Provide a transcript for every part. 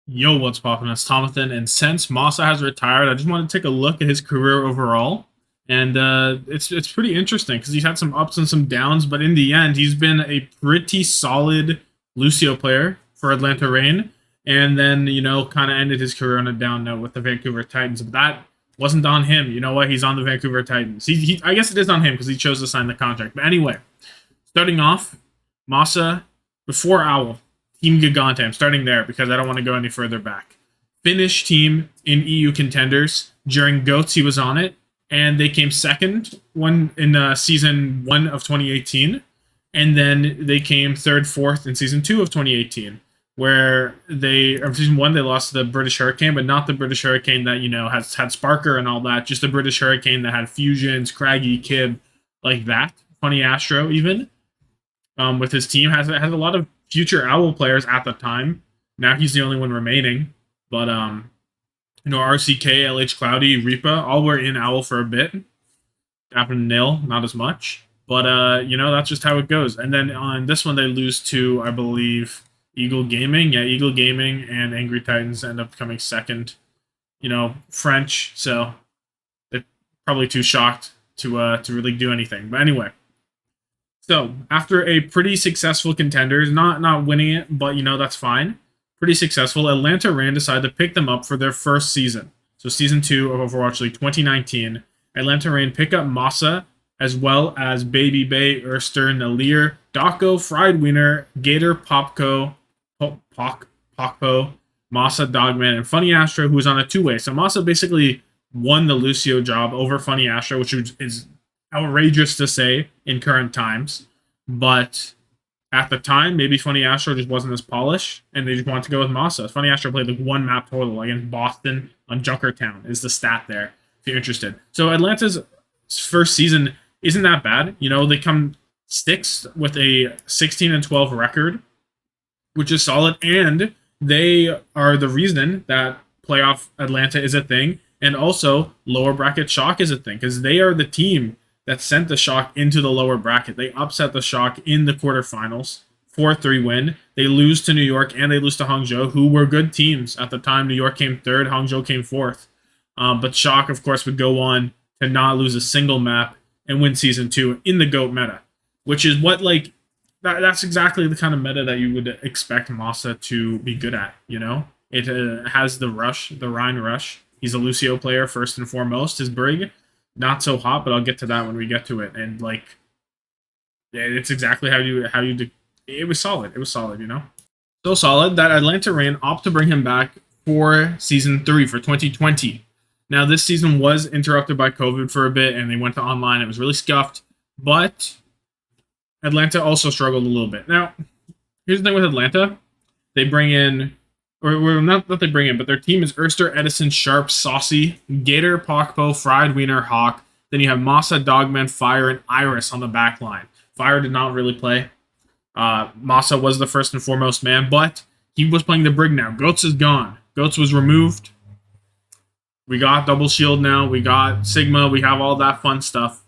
Yo, what's poppin'? It's Tommathan, and since Masaa has retired, I just want to take a look at his career overall, and it's pretty interesting because he's had some ups and some downs, but in the end, he's been a pretty solid Lucio player for Atlanta Reign, and then kind of ended his career on a down note with the Vancouver Titans. But that wasn't on him. You know what? He's on the Vancouver Titans. I guess it is on him because he chose to sign the contract. But anyway, starting off, Masaa before Owl. Team Gigante. I'm starting there because I don't want to go any further back. Finnish team in EU contenders. During GOATS, he was on it, and they came second one in season 1 of 2018, and then they came third, fourth in season 2 of 2018, where season 1 they lost to the British Hurricane, but not the British Hurricane that has had Sparker and all that. Just the British Hurricane that had Fusions, Craggy, Kib, like that. Funny Astro even. With his team has a lot of future Owl players at the time. Now he's the only one remaining. But RCK, LH Cloudy, Reapa, all were in Owl for a bit. Happened nil, not as much. But that's just how it goes. And then on this one they lose to, I believe, Eagle Gaming. Yeah, Eagle Gaming and Angry Titans end up coming second. French, so they're probably too shocked to really do anything. But anyway. So after a pretty successful contenders, not winning it, but that's fine. Pretty successful. Atlanta Reign decided to pick them up for their first season. So season 2 of Overwatch League 2019. Atlanta Reign pick up Masaa as well as Baby Bay, Erster, Nalir, Daco, Fried Wiener, Gator, Popco, Pokpo, Masaa, Dogman, and Funny Astro, who was on a two-way. So Masaa basically won the Lucio job over Funny Astro, which is outrageous to say in current times, but at the time, maybe Funny Astro just wasn't as polished, and they just wanted to go with Masaa. Funny Astro played like one map total against Boston on Junkertown, is the stat there, if you're interested. So Atlanta's first season isn't that bad. They come sixth with a 16-12 record, which is solid, and they are the reason that playoff Atlanta is a thing, and also lower bracket Shock is a thing, because they are the team that sent the Shock into the lower bracket. They upset the Shock in the quarterfinals, 4-3 win. They lose to New York and they lose to Hangzhou, who were good teams at the time. New York came third, Hangzhou came fourth. But Shock, of course, would go on to not lose a single map and win season 2 in the GOAT meta, which is what, that's exactly the kind of meta that you would expect Masaa to be good at, It has the rush, the Rhine rush. He's a Lucio player first and foremost. His Brig, not so hot, but I'll get to that when we get to it. And it's exactly how you it was solid. It was solid, so solid that Atlanta Reign opt to bring him back for season 3 for 2020. Now this season was interrupted by COVID for a bit, and they went to online. It was really scuffed, but Atlanta also struggled a little bit. Now here's the thing with Atlanta: they bring in. Or not that they bring in, but their team is Erster, Edison, Sharp, Saucy, Gator, Pokpo, Fried Wiener, Hawk. Then you have Masaa, Dogman, Fire, and Iris on the back line. Fire did not really play. Masaa was the first and foremost man, but he was playing the Brig now. Goats is gone. Goats was removed. We got Double Shield now. We got Sigma. We have all that fun stuff.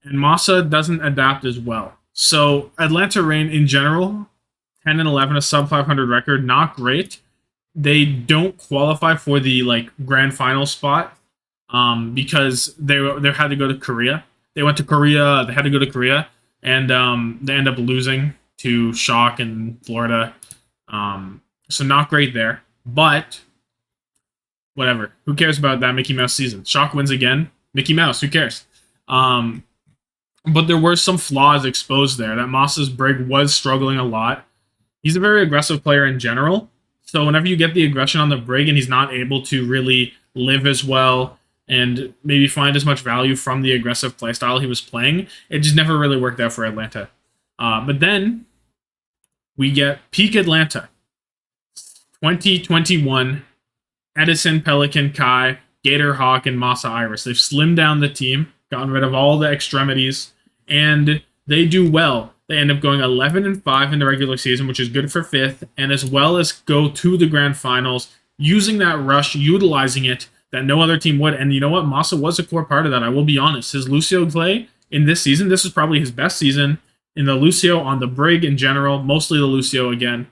And Masaa doesn't adapt as well. So Atlanta Reign in general, 10 and 11, a sub 500 record, not great. They don't qualify for the grand final spot because they had to go to Korea. They went to Korea. They had to go to Korea, and they end up losing to Shock and Florida. So not great there, but whatever. Who cares about that Mickey Mouse season? Shock wins again. Mickey Mouse. Who cares? But there were some flaws exposed there. That Masaa's Brig was struggling a lot. He's a very aggressive player in general. So whenever you get the aggression on the Brig and he's not able to really live as well and maybe find as much value from the aggressive playstyle he was playing, it just never really worked out for Atlanta. But then we get peak Atlanta. 2021, Edison, Pelican, Kai, Gator, Hawk, and Masaa Iris. They've slimmed down the team, gotten rid of all the extremities, and they do well. They end up going 11-5 in the regular season, which is good for 5th, and as well as go to the grand finals, using that rush, utilizing it that no other team would. And you know what? Masaa was a core part of that. I will be honest. His Lucio play in this season, this is probably his best season in the Lucio, on the Brig in general, mostly the Lucio again.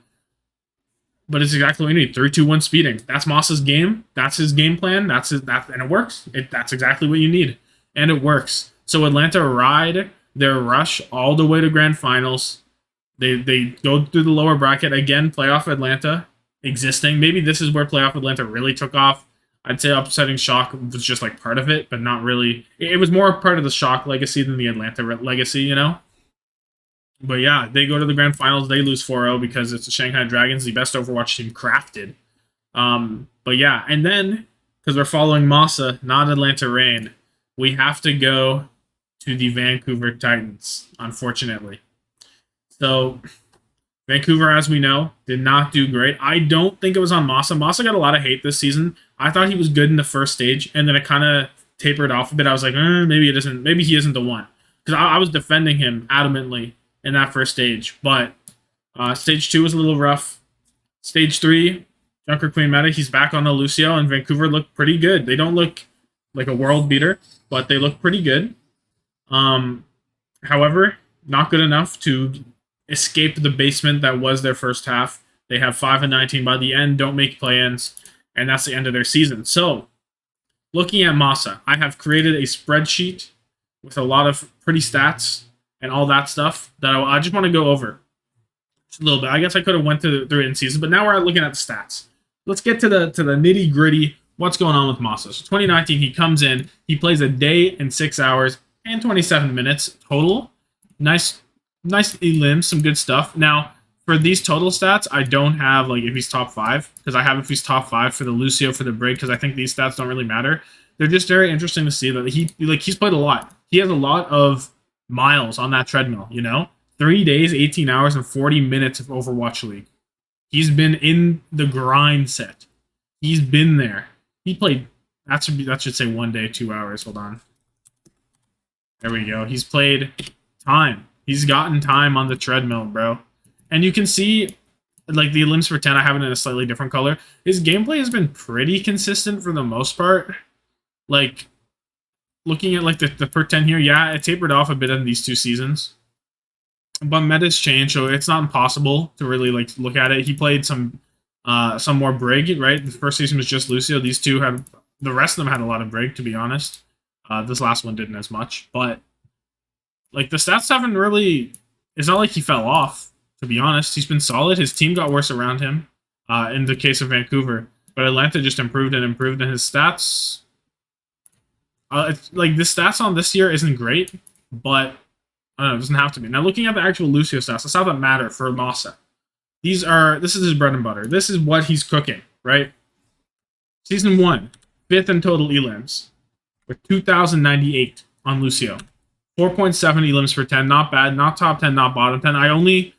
but it's exactly what you need. 3-2-1 speeding. That's Masa's game. That's his game plan. And it works. That's exactly what you need. And it works. So Atlanta ride their rush all the way to grand finals. They go through the lower bracket again. Playoff Atlanta existing. Maybe this is where playoff Atlanta really took off. I'd say upsetting shock was just like part of it, but not really. It was more part of the shock legacy than the Atlanta legacy, you know. But yeah, they go to the grand finals. They lose 4-0 because it's the Shanghai Dragons, the best Overwatch team crafted. But yeah, and then because we're following Masa, not Atlanta Reign, we have to go to the Vancouver Titans, unfortunately. So Vancouver, as we know, did not do great. I don't think it was on Masa. Masa got a lot of hate this season. I thought he was good in the first stage, and then it kind of tapered off a bit. I was like, maybe it isn't. Maybe he isn't the one, because I was defending him adamantly in that first stage. But stage 2 was a little rough. Stage 3, Junker Queen meta. He's back on the Lucio, and Vancouver looked pretty good. They don't look like a world beater, but they look pretty good. However, not good enough to escape the basement that was their first half. They have 5-19 by the end, don't make play-ins, and that's the end of their season. So, looking at Masa, I have created a spreadsheet with a lot of pretty stats and all that stuff that I just want to go over just a little bit. I guess I could have went through it in season, but now we're looking at the stats. Let's get to the nitty gritty. What's going on with Masa? So 2019, he comes in, he plays a day and 6 hours and 27 minutes total. Nice elims, some good stuff. Now, for these total stats, I don't have like if he's top 5, because I have if he's top 5 for the Lucio, for the Brig, because I think these stats don't really matter. They're just very interesting to see that he's played a lot. He has a lot of miles on that treadmill, you know? 3 days, 18 hours, and 40 minutes of Overwatch League. He's been in the grind set. He's been there. He played, that should say 1 day, 2 hours. Hold on. There we go. He's played time. He's gotten time on the treadmill, bro. And you can see, like, the limbs for 10, I have it in a slightly different color. His gameplay has been pretty consistent for the most part. Like, looking at, like, the per 10 here, yeah, it tapered off a bit in these 2 seasons. But meta's changed, so it's not impossible to really, like, look at it. He played some more Brig, right? The first season was just Lucio. These two had, the rest of them had a lot of Brig, to be honest. This last one didn't as much, but like the stats haven't really. It's not like he fell off. To be honest, he's been solid. His team got worse around him. In the case of Vancouver, but Atlanta just improved and improved, and his stats. It's like the stats on this year isn't great, but I don't know, it doesn't have to be. Now looking at the actual Lucio stats, that's how that matter for Masa. This is his bread and butter. This is what he's cooking, right? Season 1, 5th in total elims, with 2,098 on Lucio. 4.7 elims per 10, not bad. Not top 10, not bottom 10. I only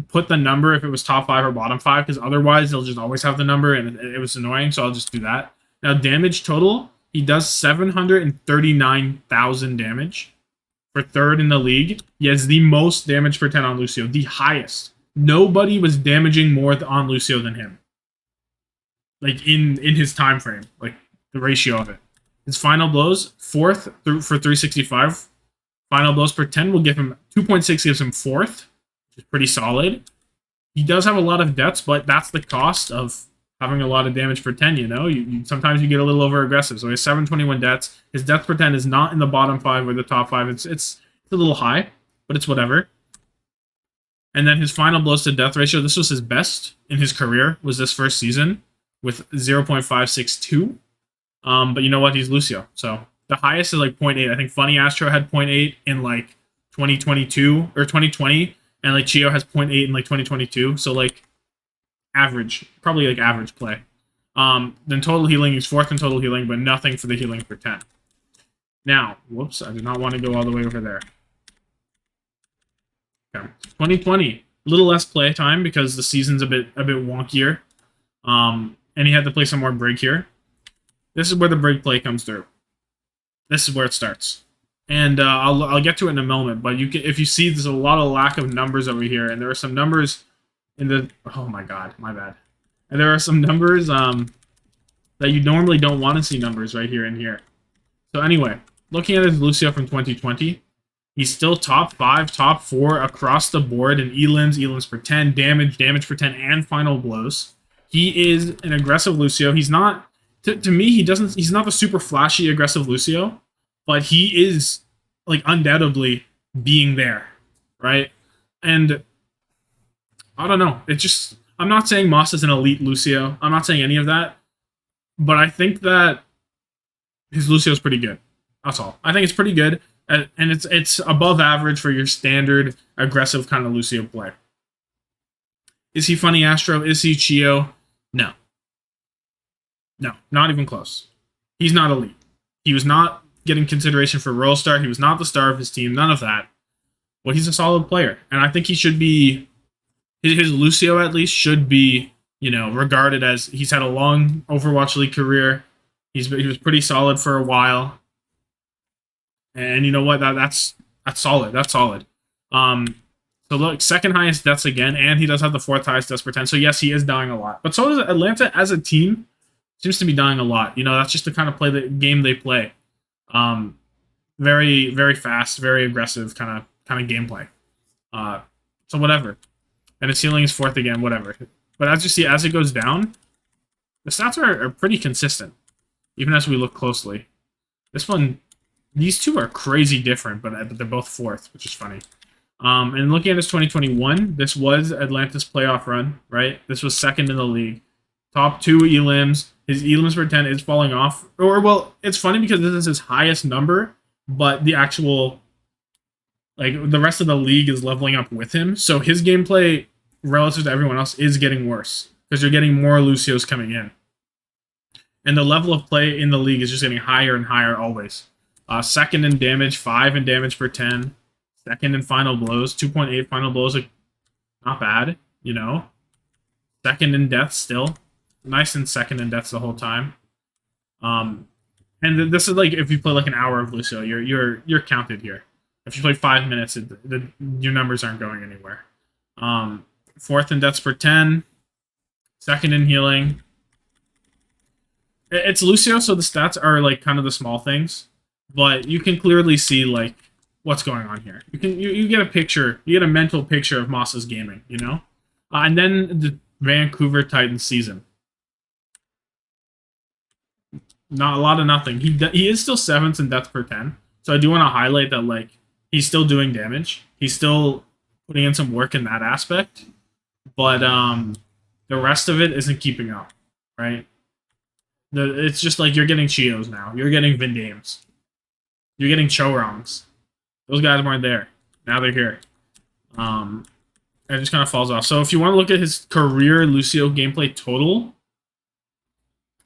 put the number if it was top 5 or bottom 5, because otherwise they'll just always have the number, and it was annoying, so I'll just do that. Now, damage total, he does 739,000 damage. For 3rd in the league, he has the most damage per 10 on Lucio, the highest. Nobody was damaging more on Lucio than him. Like, in his time frame, like, the ratio of it. His final blows, 4th for 365. Final blows per 10 will give him 2.6, gives him 4th, which is pretty solid. He does have a lot of deaths, but that's the cost of having a lot of damage per 10, you know? Sometimes you get a little over aggressive. So he has 721 deaths. His death per 10 is not in the bottom 5 or the top 5. It's a little high, but it's whatever. And then his final blows to death ratio, this was his best in his career, was this first season with 0.562. But you know what? He's Lucio. So the highest is like 0.8. I think Funny Astro had 0.8 in like 2022 or 2020, and like Chio has 0.8 in like 2022. So like average, probably like average play. Then total healing, he's 4th in total healing, but nothing for the healing per 10. Now, whoops, I did not want to go all the way over there. Okay, 2020, a little less play time because the season's a bit wonkier. And he had to play some more Brig here. This is where the Brig play comes through. This is where it starts. And I'll get to it in a moment, but if you see, there's a lot of lack of numbers over here, and there are some numbers in the... Oh my god, my bad. And there are some numbers that you normally don't want to see numbers right here and here. So anyway, looking at his Lucio from 2020, He's still top 5, top 4 across the board in elims per 10, damage per 10, and final blows. He is an aggressive Lucio. He's not, to me, he's not the super flashy aggressive Lucio, but he is, like, undoubtedly being there, right? And I don't know. I'm not saying Moss is an elite Lucio. I'm not saying any of that, but I think that his Lucio is pretty good. That's all. I think it's pretty good, and it's above average for your standard aggressive kind of Lucio play. Is he funny Astro? Is he Chio? No. No, not even close. He's not elite. He was not getting consideration for Royal Star. He was not the star of his team. None of that. But he's a solid player, and I think he should be. His Lucio at least should be, regarded as he's had a long Overwatch League career. He was pretty solid for a while, and you know what? That's solid. That's solid. So look, second highest deaths again, and he does have the fourth highest deaths per 10. So yes, he is dying a lot. But so does Atlanta as a team. Seems to be dying a lot. That's just the kind of game they play. Very, very fast, very aggressive kind of gameplay. So whatever. And his ceiling is fourth again, whatever. But as you see, as it goes down, the stats are pretty consistent, even as we look closely. These two are crazy different, but they're both fourth, which is funny. And looking at his 2021, this was Atlanta's playoff run, right? This was second in the league. Top 2 elims. His elims per 10 is falling off. Well, it's funny because this is his highest number, but the actual, the rest of the league is leveling up with him. So his gameplay relative to everyone else is getting worse because you're getting more Lucios coming in. And the level of play in the league is just getting higher and higher always. Second in damage, 5 in damage per 10. Second in final blows, 2.8 final blows. Not bad, Second in deaths still. Nice and second in deaths the whole time. And this is if you play an hour of Lucio, you're counted here. If you play 5 minutes, your numbers aren't going anywhere. Fourth in deaths per 10. Second in healing. It's Lucio, so the stats are kind of the small things, but you can clearly see what's going on here. You get a picture, you get a mental picture of Masa's gaming, and then the Vancouver Titans season. Not a lot of nothing. He is still 7th in death per 10, so I do want to highlight that he's still doing damage. He's still putting in some work in that aspect, but the rest of it isn't keeping up, right? It's just you're getting Chios now. You're getting Vindames. You're getting Chorongs. Those guys weren't there. Now they're here. It just kind of falls off. So if you want to look at his career Lucio gameplay total,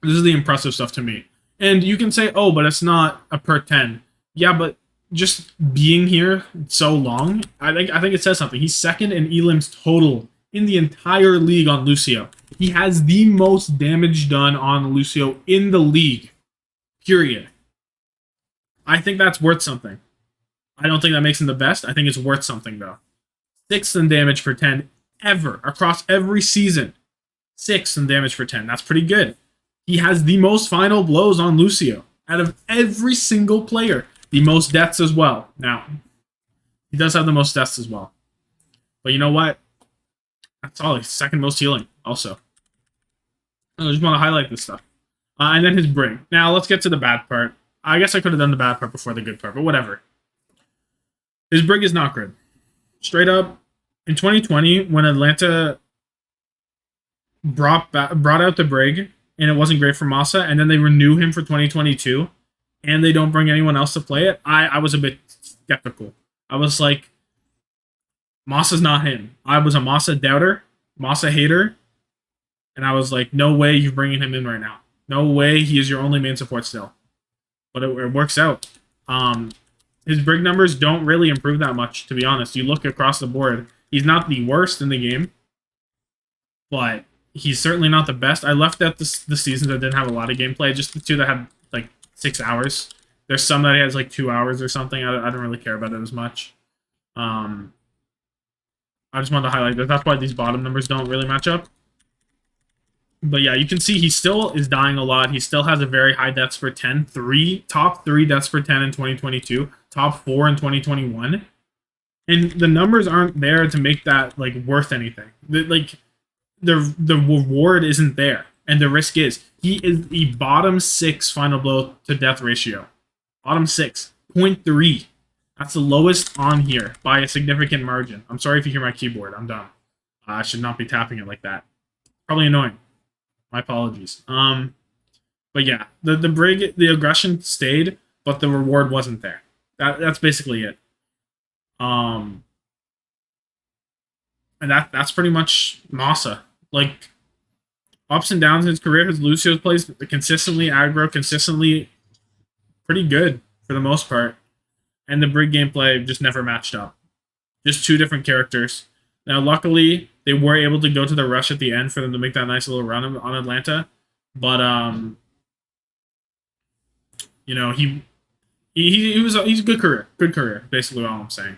this is the impressive stuff to me. And you can say, oh, but it's not a per 10. Yeah, but just being here so long, I think it says something. He's second in elims total in the entire league on Lucio. He has the most damage done on Lucio in the league. Period. I think that's worth something. I don't think that makes him the best. I think it's worth something, though. 6th in damage per 10 ever, across every season. 6th in damage per 10. That's pretty good. He has the most final blows on Lucio out of every single player. The most deaths as well. Now, he does have the most deaths as well. But you know what? That's all. He's second most healing, also. I just want to highlight this stuff. And then his brig. Now, let's get to the bad part. I guess I could have done the bad part before the good part, but whatever. His brig is not good. Straight up, in 2020, when Atlanta brought out the brig, and it wasn't great for Masaa, and then they renew him for 2022, and they don't bring anyone else to play it, I was a bit skeptical. I was like, Masaa's not him. I was a Masaa doubter, Masaa hater, and I was like, no way you're bringing him in right now. No way he is your only main support still. But it works out. His brig numbers don't really improve that much, to be honest. You look across the board, he's not the worst in the game, but he's certainly not the best. I left out the seasons that didn't have a lot of gameplay, just the two that had 6 hours. There's some that he has 2 hours or something. I don't really care about it as much. I just wanted to highlight that. That's why these bottom numbers don't really match up. But yeah, you can see he still is dying a lot. He still has a very high deaths per 10. Top three deaths per 10 in 2022, top four in 2021. And the numbers aren't there to make that like worth anything. The reward isn't there. And the risk is he is the bottom six final blow to death ratio. Bottom six, 0.3. That's the lowest on here by a significant margin. I'm sorry if you hear my keyboard. I'm done. I should not be tapping it like that. Probably annoying. My apologies. But yeah, the brig, the aggression stayed, but the reward wasn't there. That's basically it. Um, and that's pretty much Masaa. Like ups and downs in his career. His Lucio's plays consistently aggro, consistently pretty good for the most part, and the brig gameplay just never matched up. Just two different characters. Now, luckily, they were able to go to the rush at the end for them to make that nice little run on Atlanta, but you know, he's a good career. Basically, all I'm saying.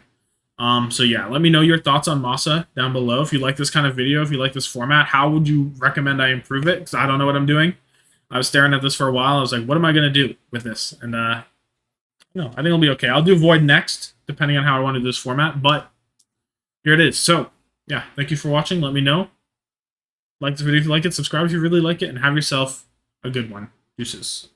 So yeah, let me know your thoughts on Masaa down below. If you like this kind of video, if you like this format, how would you recommend I improve it? Because I don't know what I'm doing. I was staring at this for a while. I was like, what am I gonna do with this? And no, I think it'll be okay. I'll do Void next, depending on how I want to do this format. But here it is. So yeah, thank you for watching. Let me know. Like this video if you like it. Subscribe if you really like it, and have yourself a good one. Deuces.